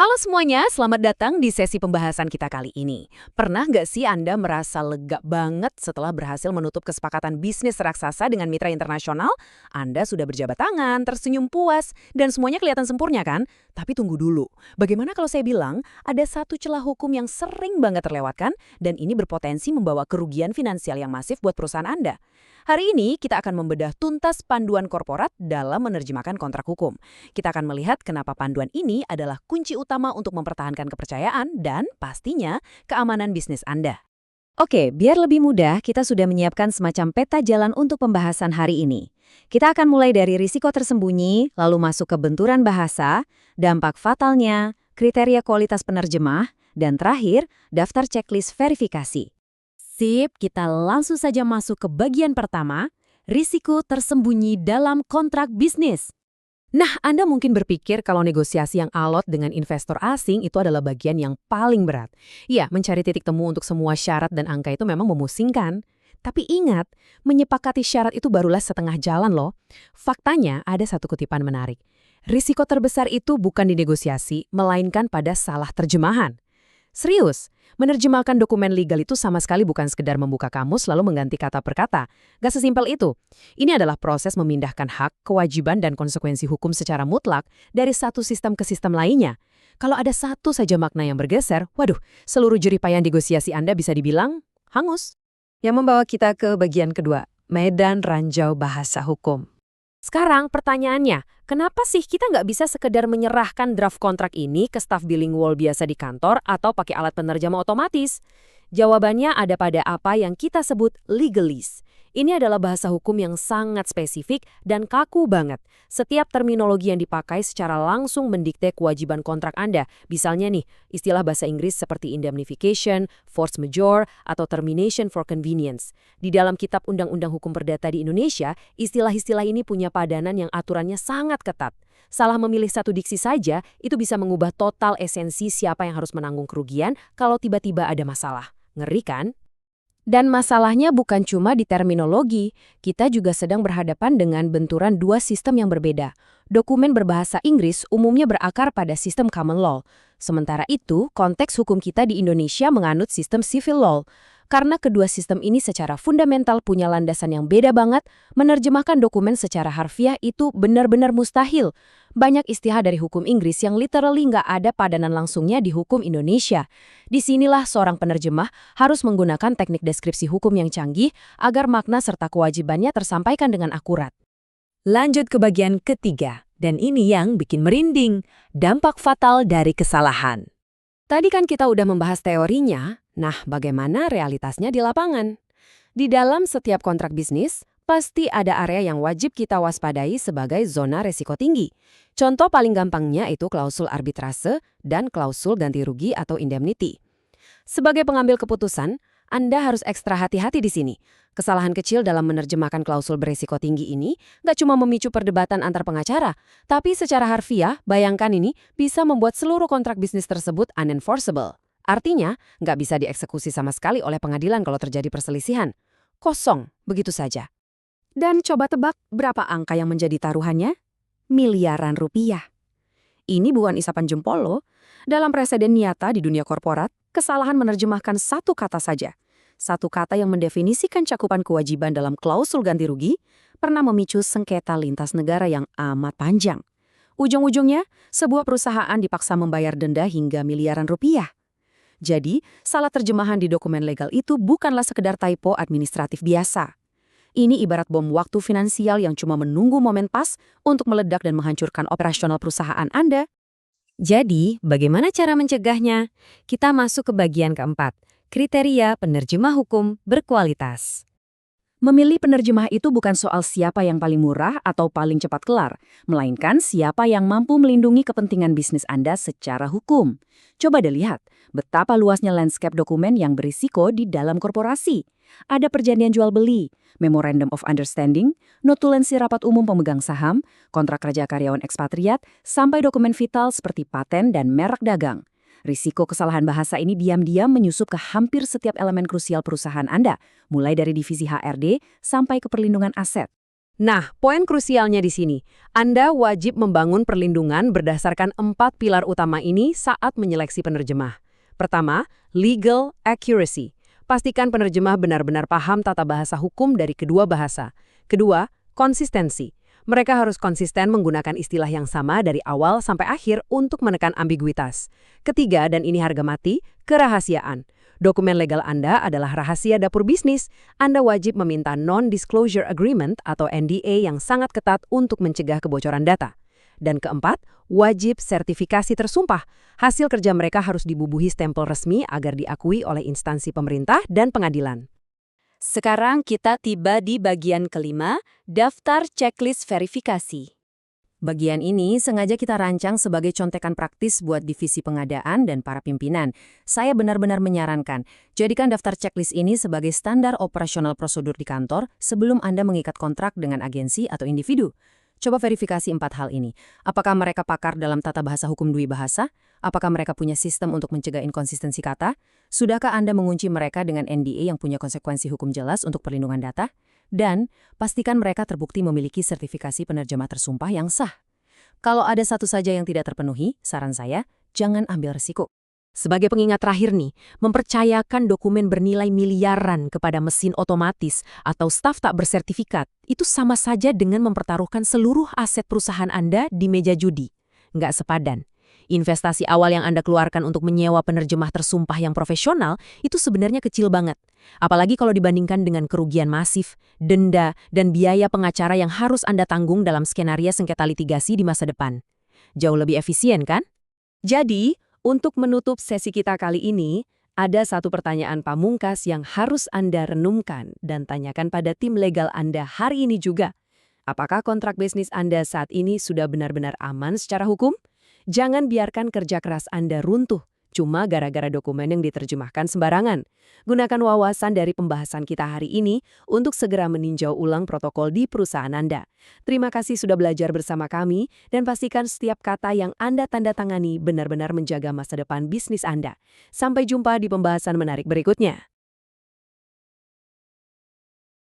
Halo semuanya, selamat datang di sesi pembahasan kita kali ini. Pernah nggak sih Anda merasa lega banget setelah berhasil menutup kesepakatan bisnis raksasa dengan mitra internasional? Anda sudah berjabat tangan, tersenyum puas, dan semuanya kelihatan sempurna kan? Tapi tunggu dulu, bagaimana kalau saya bilang ada satu celah hukum yang sering banget terlewatkan dan ini berpotensi membawa kerugian finansial yang masif buat perusahaan Anda? Hari ini kita akan membedah tuntas panduan korporat dalam menerjemahkan kontrak hukum. Kita akan melihat kenapa panduan ini adalah kunci utama untuk mempertahankan kepercayaan dan pastinya keamanan bisnis Anda. Oke, biar lebih mudah, kita sudah menyiapkan semacam peta jalan untuk pembahasan hari ini. Kita akan mulai dari risiko tersembunyi, lalu masuk ke benturan bahasa, dampak fatalnya, kriteria kualitas penerjemah, dan terakhir, daftar checklist verifikasi. Sip, kita langsung saja masuk ke bagian pertama, risiko tersembunyi dalam kontrak bisnis. Nah, Anda mungkin berpikir kalau negosiasi yang alot dengan investor asing itu adalah bagian yang paling berat. Ya, mencari titik temu untuk semua syarat dan angka itu memang memusingkan. Tapi ingat, menyepakati syarat itu barulah setengah jalan loh. Faktanya, ada satu kutipan menarik. Risiko terbesar itu bukan di negosiasi, melainkan pada salah terjemahan. Serius, menerjemahkan dokumen legal itu sama sekali bukan sekedar membuka kamus lalu mengganti kata per kata. Gak sesimpel itu. Ini adalah proses memindahkan hak, kewajiban, dan konsekuensi hukum secara mutlak dari satu sistem ke sistem lainnya. Kalau ada satu saja makna yang bergeser, waduh, seluruh jeripayah negosiasi Anda bisa dibilang hangus. Yang membawa kita ke bagian kedua, medan ranjau bahasa hukum. Sekarang pertanyaannya, kenapa sih kita nggak bisa sekedar menyerahkan draft kontrak ini ke staf bilingual biasa di kantor atau pakai alat penerjemah otomatis? Jawabannya ada pada apa yang kita sebut legalese. Ini adalah bahasa hukum yang sangat spesifik dan kaku banget. Setiap terminologi yang dipakai secara langsung mendikte kewajiban kontrak Anda. Misalnya nih, istilah bahasa Inggris seperti indemnification, force majeure, atau termination for convenience. Di dalam Kitab Undang-Undang Hukum Perdata di Indonesia, istilah-istilah ini punya padanan yang aturannya sangat ketat. Salah memilih satu diksi saja, itu bisa mengubah total esensi siapa yang harus menanggung kerugian kalau tiba-tiba ada masalah. Ngeri kan? Dan masalahnya bukan cuma di terminologi, kita juga sedang berhadapan dengan benturan dua sistem yang berbeda. Dokumen berbahasa Inggris umumnya berakar pada sistem common law. Sementara itu, konteks hukum kita di Indonesia menganut sistem civil law. Karena kedua sistem ini secara fundamental punya landasan yang beda banget, menerjemahkan dokumen secara harfiah itu benar-benar mustahil. Banyak istilah dari hukum Inggris yang literally nggak ada padanan langsungnya di hukum Indonesia. Disinilah seorang penerjemah harus menggunakan teknik deskripsi hukum yang canggih agar makna serta kewajibannya tersampaikan dengan akurat. Lanjut ke bagian ketiga, dan ini yang bikin merinding, dampak fatal dari kesalahan. Tadi kan kita udah membahas teorinya, nah bagaimana realitasnya di lapangan? Di dalam setiap kontrak bisnis, pasti ada area yang wajib kita waspadai sebagai zona resiko tinggi. Contoh paling gampangnya itu klausul arbitrase dan klausul ganti rugi atau indemnity. Sebagai pengambil keputusan, Anda harus ekstra hati-hati di sini. Kesalahan kecil dalam menerjemahkan klausul berisiko tinggi ini nggak cuma memicu perdebatan antar pengacara, tapi secara harfiah, bayangkan ini bisa membuat seluruh kontrak bisnis tersebut unenforceable. Artinya, nggak bisa dieksekusi sama sekali oleh pengadilan kalau terjadi perselisihan. Kosong, begitu saja. Dan coba tebak berapa angka yang menjadi taruhannya? Miliaran rupiah. Ini bukan isapan jempol loh. Dalam preseden nyata di dunia korporat, kesalahan menerjemahkan satu kata saja. Satu kata yang mendefinisikan cakupan kewajiban dalam klausul ganti rugi pernah memicu sengketa lintas negara yang amat panjang. Ujung-ujungnya, sebuah perusahaan dipaksa membayar denda hingga miliaran rupiah. Jadi, salah terjemahan di dokumen legal itu bukanlah sekedar typo administratif biasa. Ini ibarat bom waktu finansial yang cuma menunggu momen pas untuk meledak dan menghancurkan operasional perusahaan Anda. Jadi, bagaimana cara mencegahnya? Kita masuk ke bagian keempat, kriteria penerjemah hukum berkualitas. Memilih penerjemah itu bukan soal siapa yang paling murah atau paling cepat kelar, melainkan siapa yang mampu melindungi kepentingan bisnis Anda secara hukum. Coba deh lihat betapa luasnya landscape dokumen yang berisiko di dalam korporasi. Ada perjanjian jual beli, memorandum of understanding, notulensi rapat umum pemegang saham, kontrak kerja karyawan ekspatriat, sampai dokumen vital seperti paten dan merek dagang. Risiko kesalahan bahasa ini diam-diam menyusup ke hampir setiap elemen krusial perusahaan Anda, mulai dari divisi HRD sampai ke perlindungan aset. Nah, poin krusialnya di sini. Anda wajib membangun perlindungan berdasarkan 4 pilar utama ini saat menyeleksi penerjemah. Pertama, legal accuracy. Pastikan penerjemah benar-benar paham tata bahasa hukum dari kedua bahasa. Kedua, konsistensi. Mereka harus konsisten menggunakan istilah yang sama dari awal sampai akhir untuk menekan ambiguitas. Ketiga, dan ini harga mati, kerahasiaan. Dokumen legal Anda adalah rahasia dapur bisnis. Anda wajib meminta Non-Disclosure Agreement atau NDA yang sangat ketat untuk mencegah kebocoran data. Dan keempat, wajib sertifikasi tersumpah. Hasil kerja mereka harus dibubuhi stempel resmi agar diakui oleh instansi pemerintah dan pengadilan. Sekarang kita tiba di bagian kelima, daftar checklist verifikasi. Bagian ini sengaja kita rancang sebagai contekan praktis buat divisi pengadaan dan para pimpinan. Saya benar-benar menyarankan, jadikan daftar checklist ini sebagai standar operasional prosedur di kantor sebelum Anda mengikat kontrak dengan agensi atau individu. Coba verifikasi 4 hal ini. Apakah mereka pakar dalam tata bahasa hukum dwi bahasa? Apakah mereka punya sistem untuk mencegah inkonsistensi kata? Sudahkah Anda mengunci mereka dengan NDA yang punya konsekuensi hukum jelas untuk perlindungan data? Dan pastikan mereka terbukti memiliki sertifikasi penerjemah tersumpah yang sah. Kalau ada satu saja yang tidak terpenuhi, saran saya, jangan ambil risiko. Sebagai pengingat terakhir nih, mempercayakan dokumen bernilai miliaran kepada mesin otomatis atau staf tak bersertifikat, itu sama saja dengan mempertaruhkan seluruh aset perusahaan Anda di meja judi. Nggak sepadan. Investasi awal yang Anda keluarkan untuk menyewa penerjemah tersumpah yang profesional itu sebenarnya kecil banget. Apalagi kalau dibandingkan dengan kerugian masif, denda, dan biaya pengacara yang harus Anda tanggung dalam skenario sengketa litigasi di masa depan. Jauh lebih efisien, kan? Jadi, untuk menutup sesi kita kali ini, ada satu pertanyaan pamungkas yang harus Anda renungkan dan tanyakan pada tim legal Anda hari ini juga. Apakah kontrak bisnis Anda saat ini sudah benar-benar aman secara hukum? Jangan biarkan kerja keras Anda runtuh cuma gara-gara dokumen yang diterjemahkan sembarangan. Gunakan wawasan dari pembahasan kita hari ini untuk segera meninjau ulang protokol di perusahaan Anda. Terima kasih sudah belajar bersama kami dan pastikan setiap kata yang Anda tanda tangani benar-benar menjaga masa depan bisnis Anda. Sampai jumpa di pembahasan menarik berikutnya.